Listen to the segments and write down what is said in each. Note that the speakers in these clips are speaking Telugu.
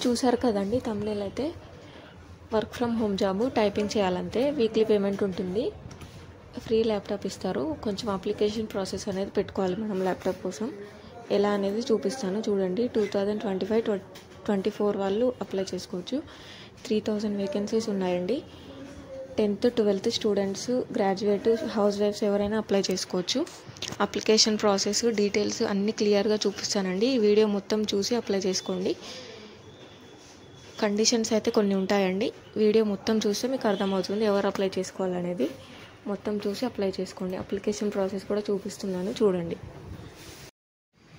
చూసారు కదండి thumbnail అయితే work from home job typing చేయాలంటే వీక్లీ పేమెంట్ ఉంటుంది ఫ్రీ ల్యాప్టాప్ ఇస్తారు కొంచెం అప్లికేషన్ ప్రాసెస్ అనేది పెట్టుకోవాలి మనం ల్యాప్టాప్ కోసం ఎలా అనేది చూపిస్తాను చూడండి 2025-24 వాళ్ళు అప్లై చేసుకోవచ్చు 3000 వేకెన్సీస్ ఉన్నాయండి 10th 12th స్టూడెంట్స్ గ్రాడ్యుయేట్ హౌస్ వైఫ్స్ ఎవరైనా అప్లై చేసుకోవచ్చు అప్లికేషన్ ప్రాసెస్ డీటెయిల్స్ అన్ని క్లియర్గా చూపిస్తానండి ఈ వీడియో మొత్తం చూసి అప్లై చేసుకోండి కండిషన్స్ అయితే కొన్ని ఉంటాయండి వీడియో మొత్తం చూస్తే మీకు అర్థమవుతుంది ఎవరు అప్లై చేసుకోవాలనేది మొత్తం చూసి అప్లై చేసుకోండి అప్లికేషన్ ప్రాసెస్ కూడా చూపిస్తున్నాను చూడండి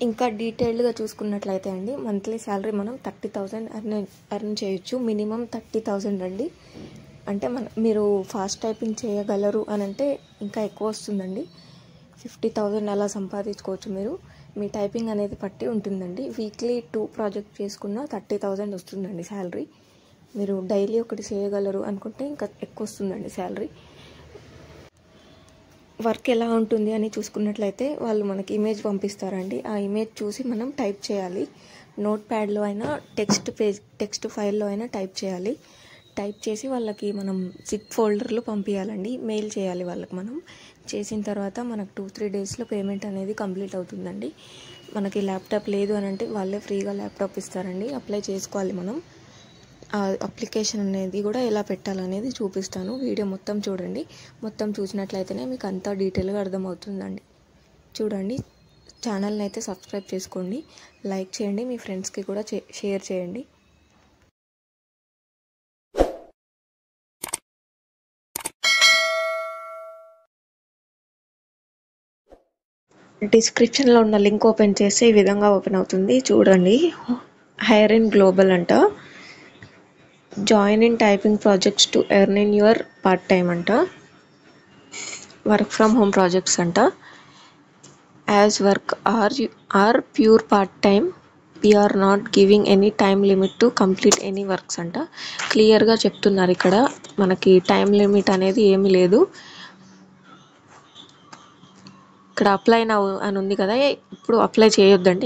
ఇంకా డీటెయిల్డ్గా చూసుకున్నట్లయితే అండి మంత్లీ శాలరీ మనం 30,000 ఎర్న్ చేయొచ్చు మినిమం 30,000 అండి అంటే మీరు ఫాస్ట్ టైపింగ్ చేయగలరు అని అంటే ఇంకా ఎక్కువ వస్తుందండి 50,000 అలా సంపాదించుకోవచ్చు మీరు మీ టైపింగ్ అనేది పట్టి ఉంటుందండి వీక్లీ 2 ప్రాజెక్ట్ చేసుకున్న 30,000 వస్తుందండి శాలరీ మీరు డైలీ ఒకటి చేయగలరు అనుకుంటే ఇంకా ఎక్కువ వస్తుందండి శాలరీ వర్క్ ఎలా ఉంటుంది అని చూసుకున్నట్లయితే వాళ్ళు మనకి ఇమేజ్ పంపిస్తారండి ఆ ఇమేజ్ చూసి మనం టైప్ చేయాలి నోట్ ప్యాడ్లో అయినా టెక్స్ట్ ఫైల్లో అయినా టైప్ చేయాలి టైప్ చేసి వాళ్ళకి మనం జిప్ ఫోల్డర్లో పంపించాలండి మెయిల్ చేయాలి వాళ్ళకి మనం చేసిన తర్వాత మనకు 2-3 డేస్లో పేమెంట్ అనేది కంప్లీట్ అవుతుందండి మనకి ల్యాప్టాప్ లేదు అని అంటే వాళ్ళే ఫ్రీగా ల్యాప్టాప్ ఇస్తారండి అప్లై చేసుకోవాలి మనం ఆ అప్లికేషన్ అనేది కూడా ఎలా పెట్టాలనేది చూపిస్తాను వీడియో మొత్తం చూడండి మొత్తం చూసినట్లయితేనే మీకు అంతా డీటెయిల్గా అర్థమవుతుందండి చూడండి ఛానల్ని అయితే సబ్స్క్రైబ్ చేసుకోండి లైక్ చేయండి మీ ఫ్రెండ్స్కి కూడా షేర్ చేయండి డిస్క్రిప్షన్లో ఉన్న లింక్ ఓపెన్ చేస్తే ఈ విధంగా ఓపెన్ అవుతుంది చూడండి హైర్ ఇన్ గ్లోబల్ అంట join in typing projects to earn in your part time అంట వర్క్ ఫ్రమ్ హోమ్ ప్రాజెక్ట్స్ అంట as work are pure part time we are not giving any time limit to complete any works అంట క్లియర్గా చెప్తున్నారు ఇక్కడ మనకి టైం లిమిట్ అనేది ఏమీ లేదు ఇక్కడ అప్లై నౌ అని ఉంది కదా ఇప్పుడు అప్లై చేయొద్దండి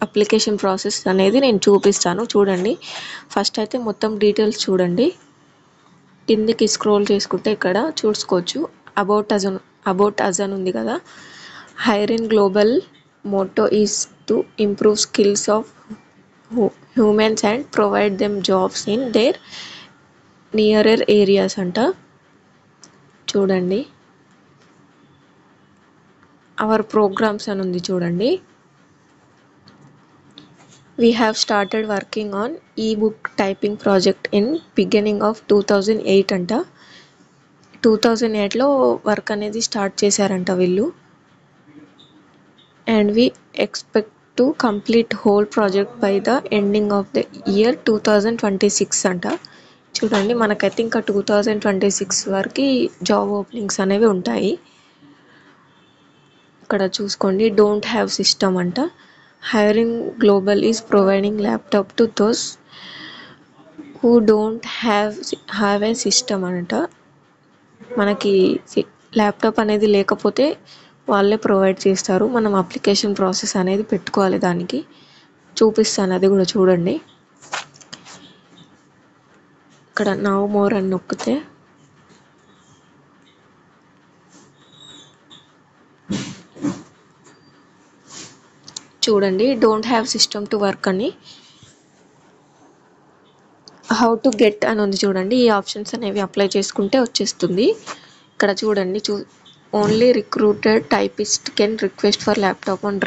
అప్లికేషన్ ప్రాసెస్ అనేది నేను చూపిస్తాను చూడండి ఫస్ట్ అయితే మొత్తం డీటెయిల్స్ చూడండి కిందికి స్క్రోల్ చేసుకుంటే ఇక్కడ చూసుకోవచ్చు అబౌట్ అజ్ అని ఉంది కదా Hiring Global motto is to improve skills of humans and provide them jobs in their nearer areas అంట చూడండి అవర్ ప్రోగ్రామ్స్ అని ఉంది చూడండి we have started working on e-book typing project in beginning of 2008 అంట 2008లో వర్క్ అనేది స్టార్ట్ చేశారంట వీళ్ళు and we expect to complete whole project by the ending of the year 2026 అంట చూడండి మనకైతే ఇంకా 2026 వరకు జాబ్ ఓపెనింగ్స్ అనేవి ఉంటాయి ఇక్కడ చూసుకోండి డోంట్ హ్యావ్ సిస్టమ్ అంట hiring global is providing laptop to those who don't have a system అంట మనకి ల్యాప్టాప్ అనేది లేకపోతే వాళ్ళే ప్రొవైడ్ చేస్తారు మనం అప్లికేషన్ ప్రాసెస్ అనేది పెట్టుకోవాలి దానికి చూపిస్తాను అది కూడా చూడండి ఇక్కడ నౌ మోర్ అని నొక్కితే చూడండి don't have system to work అని హౌ టు గెట్ అని ఉంది చూడండి ఈ ఆప్షన్స్ అనేవి అప్లై చేసుకుంటే వచ్చేస్తుంది ఇక్కడ చూడండి only recruited typist can request for laptop on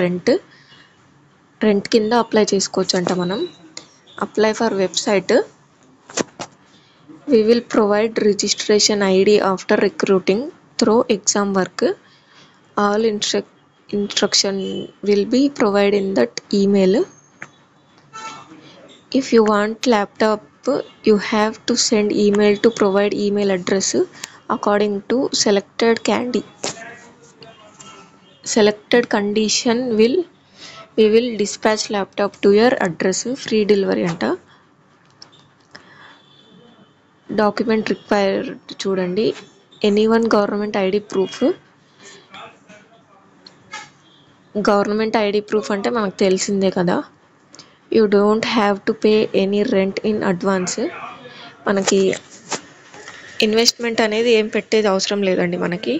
rent కింద అప్లై చేసుకోవచ్చు అంట మనం apply for website we will provide registration ID after recruiting through exam work all instruction will be provided in that email if you want laptop you have to send email to provide email address according to selected condition we will dispatch laptop to your address free delivery anta document required చూడండి ఎనీవన్ గవర్నమెంట్ ఐడి ప్రూఫ్ అంటే మనకు తెలిసిందే కదా you don't have to pay any rent in advance. మనకి ఇన్వెస్ట్మెంట్ అనేది ఏం పెట్టేది అవసరం లేదండి మనకి.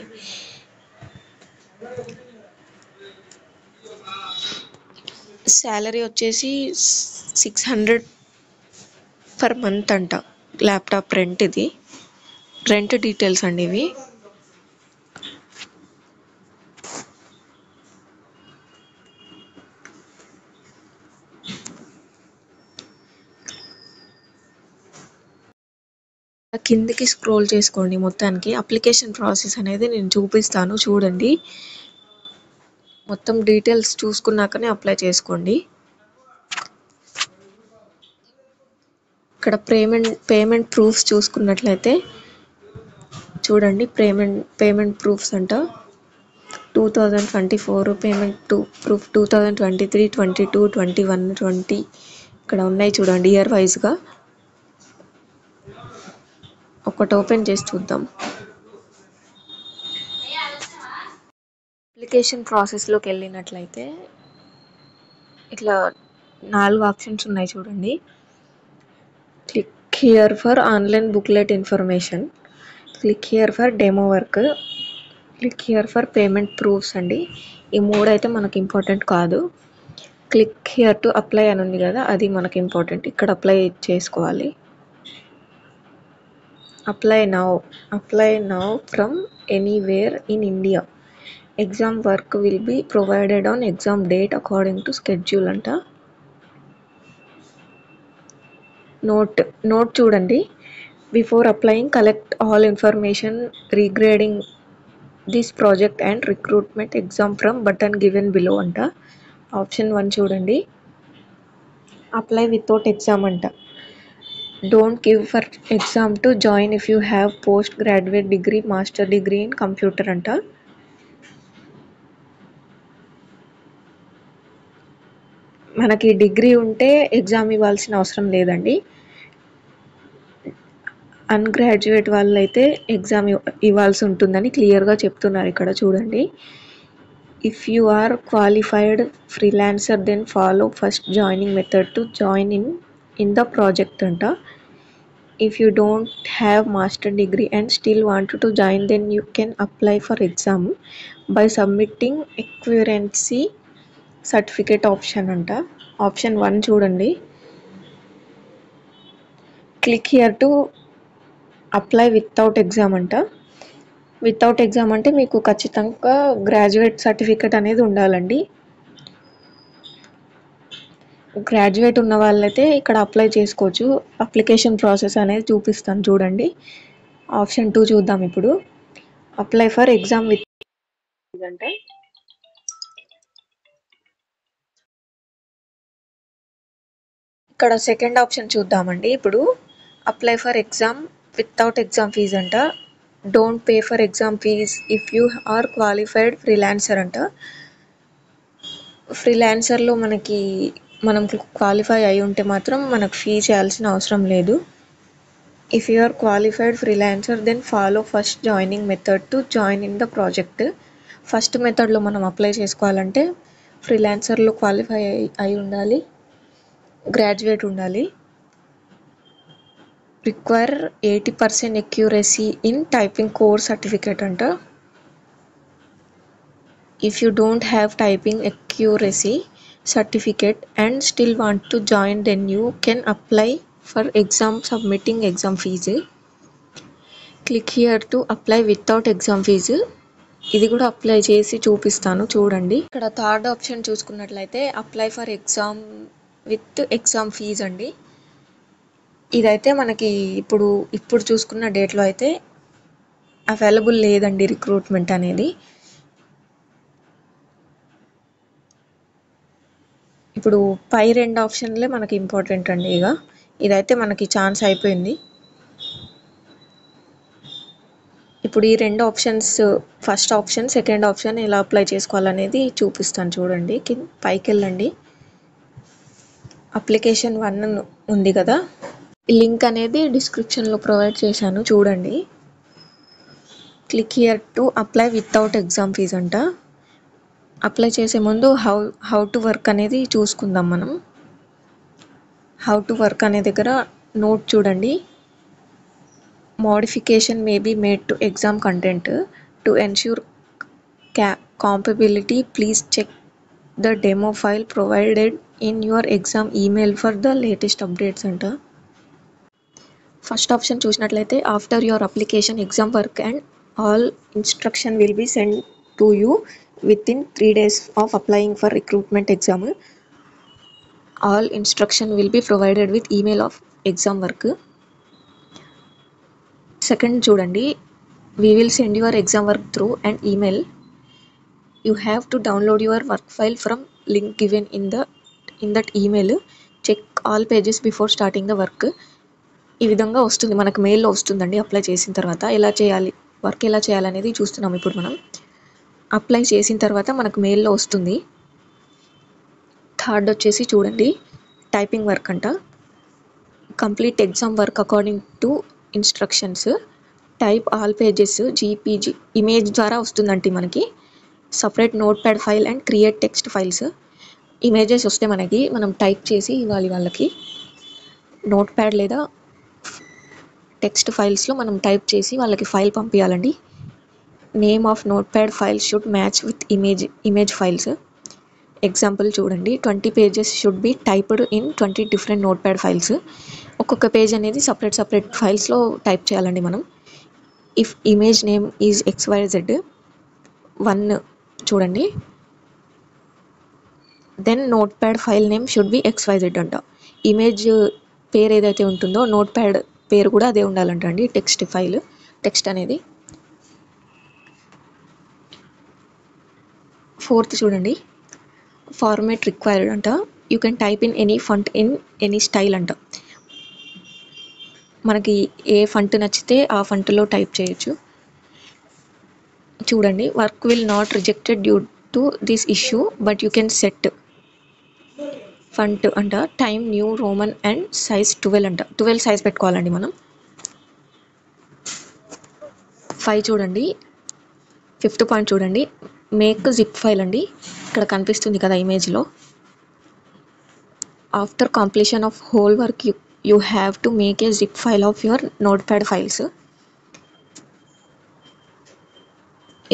శాలరీ వచ్చేసి 600 పర్ మంత్ అంట. ల్యాప్టాప్ రెంట్, ఇది రెంట్ డీటెయిల్స్ అండి ఇవి. కిందికి స్క్రోల్ చేసుకోండి. మొత్తానికి అప్లికేషన్ ప్రాసెస్ అనేది నేను చూపిస్తాను చూడండి. మొత్తం డీటెయిల్స్ చూసుకున్నాకనే అప్లై చేసుకోండి. ఇక్కడ పేమెంట్ ప్రూఫ్స్ చూసుకున్నట్లయితే చూడండి. పేమెంట్ ప్రూఫ్స్ అంట. 2024 పేమెంట్ ప్రూఫ్, 2023, 22, 21, 20 ఇక్కడ ఉన్నాయి చూడండి ఇయర్ వైజ్గా. ఒకటి ఓపెన్ చేసి చూద్దాం. అప్లికేషన్ ప్రాసెస్లోకి వెళ్ళినట్లయితే ఇట్లా 4 ఆప్షన్స్ ఉన్నాయి చూడండి. Click here for online booklet information, click here for demo work, click here for payment proofs అండి. ఈ 3 అయితే మనకు ఇంపార్టెంట్ కాదు. క్లిక్ హియర్ టు అప్లై అని ఉంది కదా, అది మనకు ఇంపార్టెంట్. ఇక్కడ అప్లై చేసుకోవాలి. Apply now from anywhere in India. Exam work will be provided on exam date according to schedule అంట. నోట్ చూడండి. Before applying collect all information regarding this project and recruitment exam from button given below అంట. ఆప్షన్ 1 చూడండి. అప్లై వితౌట్ ఎగ్జామ్ అంట. Don't give for exam to join if you have post graduate degree, master degree in computer అంట. మనకి డిగ్రీ ఉంటే ఎగ్జామ్ ఇవ్వాల్సిన అవసరం లేదండి. అన్గ్రాడ్యుయేట్ వాళ్ళైతే ఎగ్జామ్ ఇవ్వాల్సి ఉంటుందని క్లియర్గా చెప్తున్నారు ఇక్కడ చూడండి. If you are qualified freelancer then follow first joining method to join in the project అంట. If you don't have master degree and still want to join then you can apply for exam by submitting equivalency certificate option అంట. ఆప్షన్ 1 చూడండి. Click here to apply without exam అంట. వితౌట్ ఎగ్జామ్ అంటే మీకు ఖచ్చితంగా గ్రాడ్యుయేట్ సర్టిఫికేట్ అనేది ఉండాలండి. గ్రాడ్యుయేట్ ఉన్న వాళ్ళైతే ఇక్కడ అప్లై చేసుకోవచ్చు. అప్లికేషన్ ప్రాసెస్ అనేది చూపిస్తాను చూడండి. ఆప్షన్ 2 చూద్దాం ఇప్పుడు. అప్లై ఫర్ ఎగ్జామ్ విత్ అంటే ఇక్కడ సెకండ్ ఆప్షన్ చూద్దామండి. ఇప్పుడు apply for exam without exam fees అంట. Don't pay for exam fee if you are qualified freelancer అంట. ఫ్రీలాన్సర్లో మనం క్వాలిఫై అయి ఉంటే మాత్రం మనకు ఫీ చేయాల్సిన అవసరం లేదు. If you are qualified freelancer then follow first joining method to join in the project. First మెథడ్లో మనం అప్లై చేసుకోవాలంటే ఫ్రీలాన్సర్లో క్వాలిఫై అయి ఉండాలి, గ్రాడ్యుయేట్ ఉండాలి. Require 80% accuracy in typing core certificate అంట. If you don't have typing accuracy certificate and still want to join, then you can apply for exam submitting exam fees. Click here to apply without exam fees. ఇది కూడా అప్లై చేసి చూపిస్తాను చూడండి. ఇక్కడ థర్డ్ ఆప్షన్ చూసుకున్నట్లయితే apply for exam with exam fees అండి. ఇదైతే మనకి ఇప్పుడు చూసుకున్న డేట్లో అయితే అవైలబుల్ లేదండి రిక్రూట్మెంట్ అనేది. ఇప్పుడు పై 2 ఆప్షన్లే మనకి ఇంపార్టెంట్ అండి. ఇదైతే మనకి ఛాన్స్ అయిపోయింది. ఇప్పుడు ఈ 2 options, first option second option ఎలా అప్లై చేసుకోవాలనేది చూపిస్తాను చూడండి. పైకి వెళ్ళండి. అప్లికేషన్ 1 ఉంది కదా, లింక్ అనేది డిస్క్రిప్షన్లో ప్రొవైడ్ చేశాను చూడండి. Click here to apply without exam fees అంట. అప్లై చేసే ముందు హౌ టు వర్క్ అనేది చూసుకుందాం మనం. హౌ టు వర్క్ అనే దగ్గర నోట్ చూడండి. Modification may be made to exam content to ensure compatibility. Please check the demo file provided in your exam email for the latest updates అంట. ఫస్ట్ ఆప్షన్ చూసినట్లయితే after your application exam work and all instruction will be send to you within 3 days of applying for recruitment exam. All instruction will be provided with email of exam work. Second చూడండి, we will send your exam work through and email. You have to download your work file from link given in that email. Check all pages before starting the work. ఈ విధంగా వస్తుంది, మనకు మెయిల్లో వస్తుందండి. అప్లై చేసిన తర్వాత ఎలా చేయాలి, వర్క్ ఎలా చేయాలనేది చూస్తున్నాం ఇప్పుడు మనం. అప్లై చేసిన తర్వాత మనకు మెయిల్లో వస్తుంది. థర్డ్ వచ్చేసి చూడండి, టైపింగ్ వర్క్ అంట. Complete exam work according to instructions. Type all pages JPG image ద్వారా వస్తుందండి మనకి. Separate notepad file and create text files. Images వస్తే మనం టైప్ చేసి ఇవ్వాలి వాళ్ళకి. నోట్ ప్యాడ్ లేదా టెక్స్ట్ ఫైల్స్లో మనం టైప్ చేసి వాళ్ళకి ఫైల్ పంపించాలండి. Name of notepad file should match with image files. Example చూడండి, 20 pages should be typed in 20 different notepad files. ఒక్కొక్క పేజ్ అనేది సపరేట్ ఫైల్స్లో టైప్ చేయాలండి మనం. If image name is XYZ 1 చూడండి, then notepad file name should be XYZ అంట. ఇమేజ్ పేరు ఏదైతే ఉంటుందో నోట్ ప్యాడ్ పేరు కూడా అదే ఉండాలంట అండి. టెక్స్ట్ అనేది. ఫోర్త్ చూడండి, ఫార్మేట్ రిక్వైర్డ్ అంట. You can type in any ఫంట్ in any style అంట. మనకి ఏ ఫంట్ నచ్చితే ఆ ఫంట్లో టైప్ చేయొచ్చు. చూడండి, work will not rejected due to this issue but you can set font అంట. Time new roman and size 12 అంట. 12 సైజ్ పెట్టుకోవాలండి మనం. 5 చూడండి, 5th పాయింట్ చూడండి, మేక్ జిప్ ఫైల్ అండి. ఇక్కడ కనిపిస్తుంది కదా ఇమేజ్లో. After completion of whole work you have to make a zip file of your notepad files.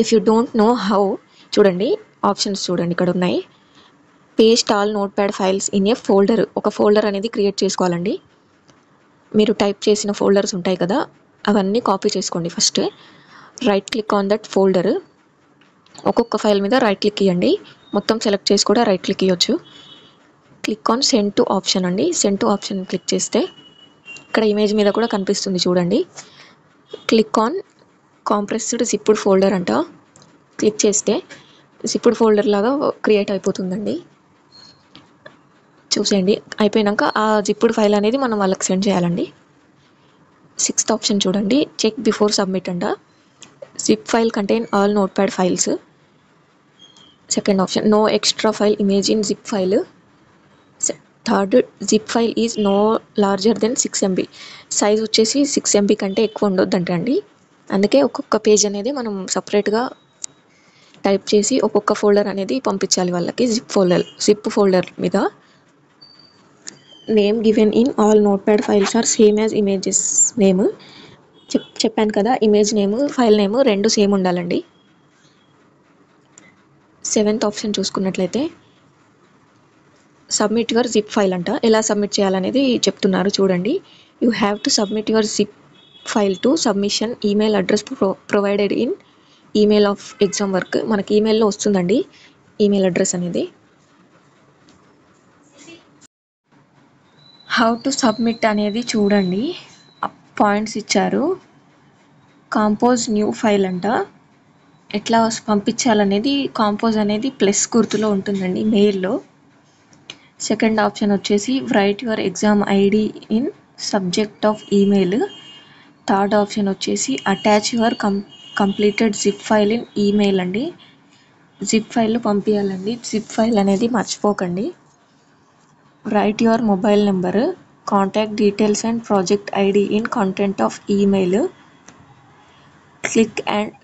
If you don't know how, చూడండి ఆప్షన్స్ చూడండి ఇక్కడ ఉన్నాయి. Paste all notepad files in a folder. ఒక ఫోల్డర్ అనేది క్రియేట్ చేసుకోవాలండి. మీరు టైప్ చేసిన ఫోల్డర్స్ ఉంటాయి కదా, అవన్నీ కాపీ చేసుకోండి first. Right click on that folder. ఒక్కొక్క ఫైల్ మీద రైట్ క్లిక్ ఇవ్వండి. మొత్తం సెలెక్ట్ చేసి కూడా రైట్ క్లిక్ ఇవ్వచ్చు. Click on send to option అండి. సెండ్ టు ఆప్షన్ క్లిక్ చేస్తే ఇక్కడ ఇమేజ్ మీద కూడా కనిపిస్తుంది చూడండి. క్లిక్ ఆన్ కాంప్రెస్డ్ జిప్డ్ ఫోల్డర్ అంట. క్లిక్ చేస్తే జిప్డ్ ఫోల్డర్ లాగా క్రియేట్ అయిపోతుందండి. చూసేయండి, అయిపోయాక ఆ జిప్డ్ ఫైల్ అనేది మనం వాళ్ళకి సెండ్ చేయాలండి. 6th ఆప్షన్ చూడండి, చెక్ బిఫోర్ సబ్మిట్ అంట. Zip file contain all notepad files. Second option, no extra file image in zip file. Third, zip file is no larger than 6 MB. Size వచ్చేసి 6 MB కంటే ఎక్కువ ఉండొద్దంట అండి. అందుకే ఒక్కొక్క పేజ్ అనేది మనం సపరేట్గా టైప్ చేసి ఒక్కొక్క ఫోల్డర్ అనేది పంపించాలి వాళ్ళకి. జిప్ ఫోల్డర్ మీద. Name given in all notepad files are same as images name. చెప్పాను కదా, ఇమేజ్ నేమ్ ఫైల్ నేమ్ రెండు సేమ్ ఉండాలండి. 7th ఆప్షన్ చూసుకున్నట్లయితే సబ్మిట్ యువర్ జిప్ ఫైల్ అంట. ఎలా సబ్మిట్ చేయాలనేది చెప్తున్నారు చూడండి. You have to submit your zip file to submission email address provided in email of exam work. మనకి ఈమెయిల్లో వస్తుందండి ఈమెయిల్ అడ్రస్ అనేది. హౌ టు సబ్మిట్ అనేది చూడండి, పాయింట్స్ ఇచ్చారు. కాంపోజ్ న్యూ ఫైల్ అంట. ఎట్లా పంపించాలనేది కాంపోజ్ అనేది ప్లస్ గుర్తులో ఉంటుందండి మెయిల్లో. సెకండ్ ఆప్షన్ వచ్చేసి write your exam ID in subject of email. Third option వచ్చేసి attach your completed zip file in email అండి. జిప్ ఫైల్ పంపించాలండి. జిప్ ఫైల్ అనేది మర్చిపోకండి. Write your mobile number, contact details and project ID in content of email.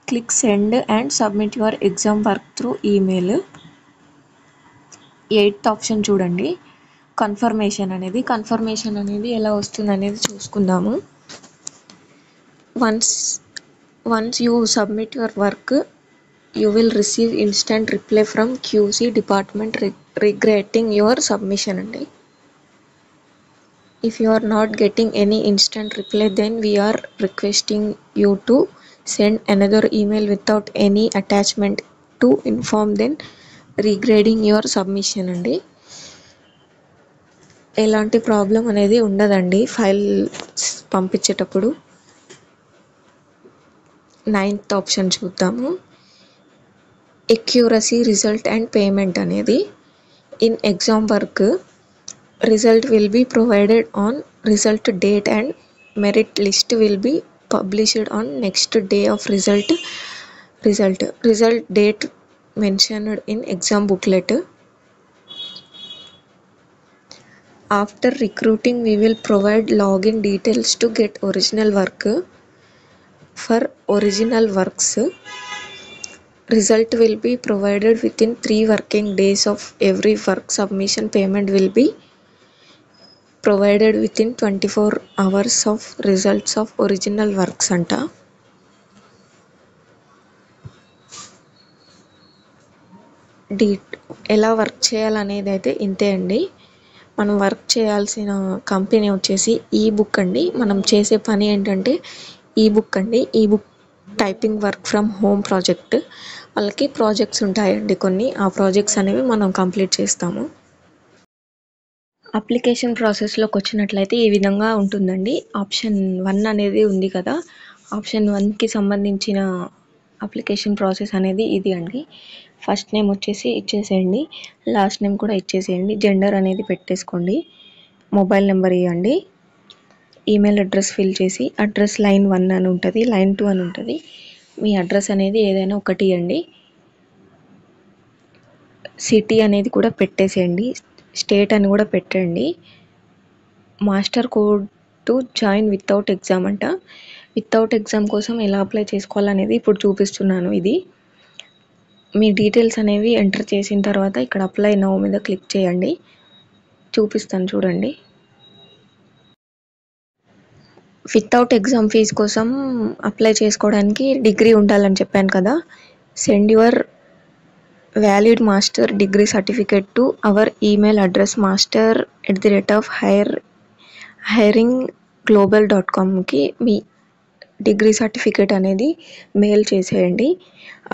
Click send and submit your exam work through email. 8th option చూడండి, కన్ఫర్మేషన్ అనేది ఎలా వస్తుంది అనేది చూసుకుందాము. Once you submit your work you will receive instant reply from QC department regretting your submission అండి. If you are not getting any instant reply, then we are requesting you to send another email without any attachment to inform them regrading your submission అండి. ఎలాంటి ప్రాబ్లం అనేది ఉండదండి ఫైల్ పంపించేటప్పుడు. 9th ఆప్షన్ చూద్దాము. ఎక్యూరసీ రిజల్ట్ అండ్ పేమెంట్ అనేది. In exam work result will be provided on result date and merit list will be published on next day of result date mentioned in exam booklet. After recruiting we will provide login details to get original work. For original works result will be provided within 3 working days of every work submission. Payment will be provided within 24 hours of results of original works అంట. ఎలా వర్క్ చేయాలనేది అయితే ఇంతే అండి. మనం వర్క్ చేయాల్సిన కంపెనీ వచ్చేసి ఈబుక్ అండి. మనం చేసే పని ఏంటంటే ఈబుక్ అండి. Ebook typing work from home project. వాళ్ళకి ప్రాజెక్ట్స్ ఉంటాయండి కొన్ని. ఆ ప్రాజెక్ట్స్ అనేవి మనం కంప్లీట్ చేస్తాము. అప్లికేషన్ ప్రాసెస్లోకి వచ్చినట్లయితే ఈ విధంగా ఉంటుందండి. ఆప్షన్ 1 అనేది ఉంది కదా, ఆప్షన్ 1కి సంబంధించిన అప్లికేషన్ ప్రాసెస్ అనేది ఇది అండి. ఫస్ట్ నేమ్ వచ్చేసి ఇచ్చేసేయండి, లాస్ట్ నేమ్ కూడా ఇచ్చేసేయండి, జెండర్ అనేది పెట్టేసుకోండి, మొబైల్ నెంబర్ ఇవ్వండి, ఈమెయిల్ అడ్రస్ ఫిల్ చేసి అడ్రస్ లైన్ 1 అని ఉంటుంది, లైన్ 2 అని ఉంటుంది. మీ అడ్రస్ అనేది ఏదైనా ఒకటి ఇవ్వండి. సిటీ అనేది కూడా పెట్టేసేయండి, స్టేట్ అని కూడా పెట్టండి. Master code to join without exam అంట. వితౌట్ ఎగ్జామ్ కోసం ఎలా అప్లై చేసుకోవాలనేది ఇప్పుడు చూపిస్తున్నాను. ఇది మీ డీటెయిల్స్ అనేవి ఎంటర్ చేసిన తర్వాత ఇక్కడ అప్లై నౌ మీద క్లిక్ చేయండి. చూపిస్తాను చూడండి. వితౌట్ ఎగ్జామ్ ఫీజు కోసం అప్లై చేసుకోవడానికి డిగ్రీ ఉండాలని చెప్పాను కదా. Send your valid master degree certificate to our email address master@hiringglobal.com కి మీ డిగ్రీ సర్టిఫికేట్ అనేది మెయిల్ చేసేయండి.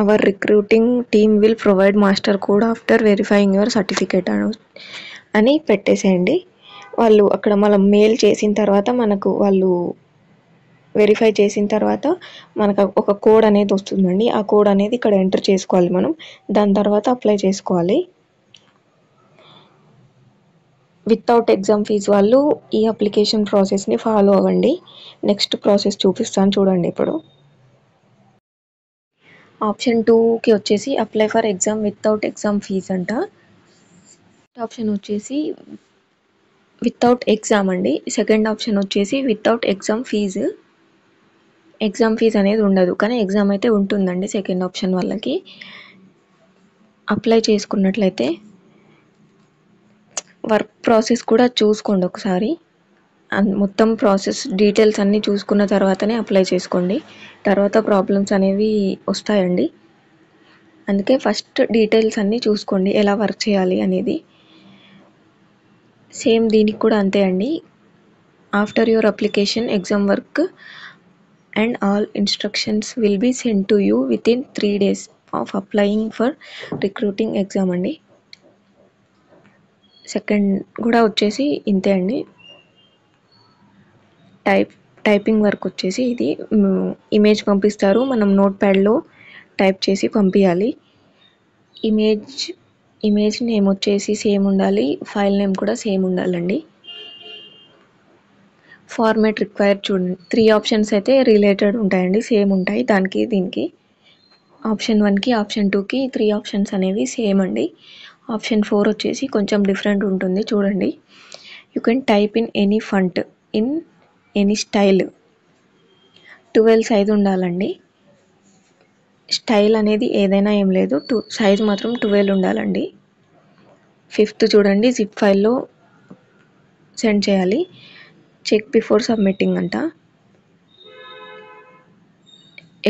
Our recruiting team will provide master code after verifying your certificate అని పెట్టేసేయండి. వాళ్ళు అక్కడ మనం మెయిల్ చేసిన తర్వాత మనకు వాళ్ళు వెరిఫై చేసిన తర్వాత మనకు ఒక కోడ్ అనేది వస్తుందండి. ఆ కోడ్ అనేది ఇక్కడ ఎంటర్ చేసుకోవాలి మనం. దాని తర్వాత అప్లై చేసుకోవాలి. వితౌట్ ఎగ్జామ్ ఫీజు వాళ్ళు ఈ అప్లికేషన్ ప్రాసెస్ని ఫాలో అవ్వండి. నెక్స్ట్ ప్రాసెస్ చూపిస్తాను చూడండి. ఇప్పుడు ఆప్షన్ 2కి వచ్చేసి apply for exam without exam fees అంట. ఆప్షన్ వచ్చేసి వితౌట్ ఎగ్జామ్ అండి. సెకండ్ ఆప్షన్ వచ్చేసి without exam fees. Exam fees అనేది ఉండదు, కానీ ఎగ్జామ్ అయితే ఉంటుందండి సెకండ్ ఆప్షన్ వాళ్ళకి. అప్లై చేసుకున్నట్లయితే వర్క్ ప్రాసెస్ కూడా చూసుకోండి ఒకసారి. మొత్తం ప్రాసెస్ డీటెయిల్స్ అన్నీ చూసుకున్న తర్వాతనే అప్లై చేసుకోండి. తర్వాత ప్రాబ్లమ్స్ అనేవి వస్తాయండి. అందుకే ఫస్ట్ డీటెయిల్స్ అన్నీ చూసుకోండి ఎలా వర్క్ చేయాలి అనేది. సేమ్ దీనికి కూడా అంతే అండి. After your application exam work and all instructions will be sent to you within 3 days of applying for recruiting exam అండి. సెకండ్ కూడా వచ్చేసి ఇంతే అండి. టైపింగ్ వర్క్ వచ్చేసి ఇది ఇమేజ్ పంపిస్తారు, మనం నోట్ ప్యాడ్లో టైప్ చేసి పంపించాలి. ఇమేజ్ నేమ్ వచ్చేసి సేమ్ ఉండాలి, ఫైల్ నేమ్ కూడా సేమ్ ఉండాలండి. ఫార్మేట్ రిక్వైర్డ్ చూడండి. 3 ఆప్షన్స్ అయితే రిలేటెడ్ ఉంటాయండి, సేమ్ ఉంటాయి దానికి దీనికి. ఆప్షన్ 1కి ఆప్షన్ 2కి 3 ఆప్షన్స్ అనేవి సేమ్ అండి. ఆప్షన్ 4 వచ్చేసి కొంచెం డిఫరెంట్ ఉంటుంది చూడండి. You can type in any ఫంట్ in any style. 12 size ఉండాలండి. స్టైల్ అనేది ఏదైనా ఏం లేదు, సైజ్ మాత్రం 12 ఉండాలండి. 5th చూడండి, జిప్ ఫైల్లో సెండ్ చేయాలి. చెక్ బిఫోర్ సబ్మిటింగ్ అంట.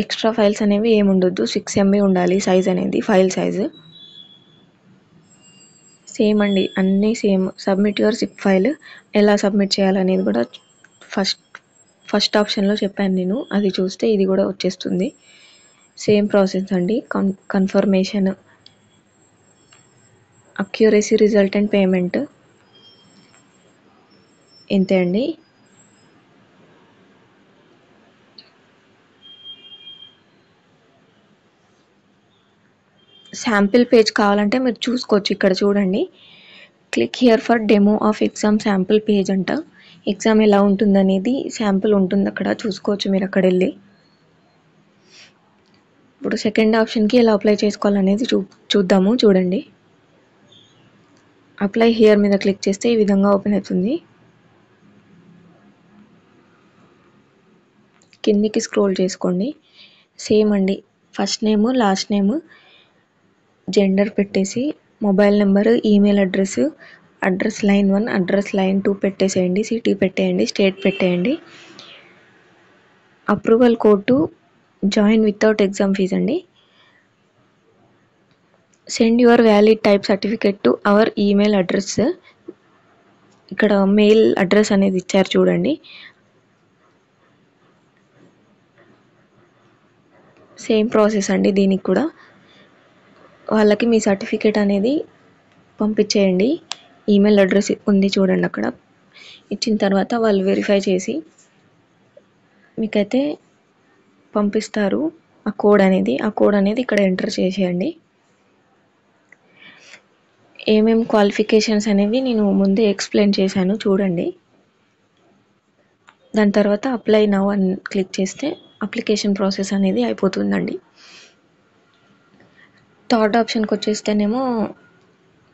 ఎక్స్ట్రా ఫైల్స్ అనేవి ఏమి ఉండొద్దు, 6 MB ఉండాలి సైజ్ అనేది, ఫైల్ సైజు. సేమ్ అండి, అన్నీ same. Submit your zip file ఎలా సబ్మిట్ చేయాలనేది కూడా ఫస్ట్ ఆప్షన్లో చెప్పాను నేను, అది చూస్తే ఇది కూడా వచ్చేస్తుంది. సేమ్ ప్రాసెస్ అండి. కన్ఫర్మేషన్, అక్యురసీ, రిజల్టెంట్ పేమెంట్, ఇంతే అండి. శాంపిల్ పేజ్ కావాలంటే మీరు చూసుకోవచ్చు, ఇక్కడ చూడండి. Click here for demo of exam sample page అంట. ఎగ్జామ్ ఎలా ఉంటుందనేది శాంపిల్ ఉంటుంది అక్కడ, చూసుకోవచ్చు మీరు అక్కడ వెళ్ళి. ఇప్పుడు సెకండ్ ఆప్షన్కి ఎలా అప్లై చేసుకోవాలనేది చూద్దాము. చూడండి, అప్లై హియర్ మీద క్లిక్ చేస్తే ఈ విధంగా ఓపెన్ అవుతుంది. కిందికి స్క్రోల్ చేసుకోండి. సేమ్ అండి, first name, last name, gender పెట్టేసి, mobile number, email address line 1, address line 2 పెట్టేసేయండి. సిటీ పెట్టేయండి, స్టేట్ పెట్టేయండి. Approval code to join without exam fees అండి. Send your valid type certificate to our email address. ఇక్కడ మెయిల్ అడ్రస్ అనేది ఇచ్చారు చూడండి. సేమ్ ప్రాసెస్ అండి దీనికి కూడా. వాళ్ళకి మీ సర్టిఫికేట్ అనేది పంపించేయండి. ఈమెయిల్ అడ్రస్ ఉంది చూడండి అక్కడ. ఇచ్చిన తర్వాత వాళ్ళు వెరిఫై చేసి మీకైతే పంపిస్తారు ఆ కోడ్ అనేది ఇక్కడ ఎంటర్ చేసేయండి. ఏమేమి క్వాలిఫికేషన్స్ అనేవి నేను ముందే ఎక్స్ప్లెయిన్ చేశాను చూడండి. దాని తర్వాత అప్లై నౌ అని క్లిక్ చేస్తే అప్లికేషన్ ప్రాసెస్ అనేది అయిపోతుందండి. థర్డ్ ఆప్షన్కి వచ్చేస్తేనేమో,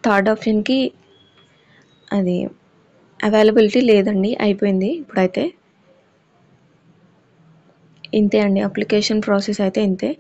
థర్డ్ ఆప్షన్కి అది అవైలబిలిటీ లేదండి, అయిపోయింది ఇప్పుడైతే. ఇంతే అండి, అప్లికేషన్ ప్రాసెస్ అయితే ఇంతే.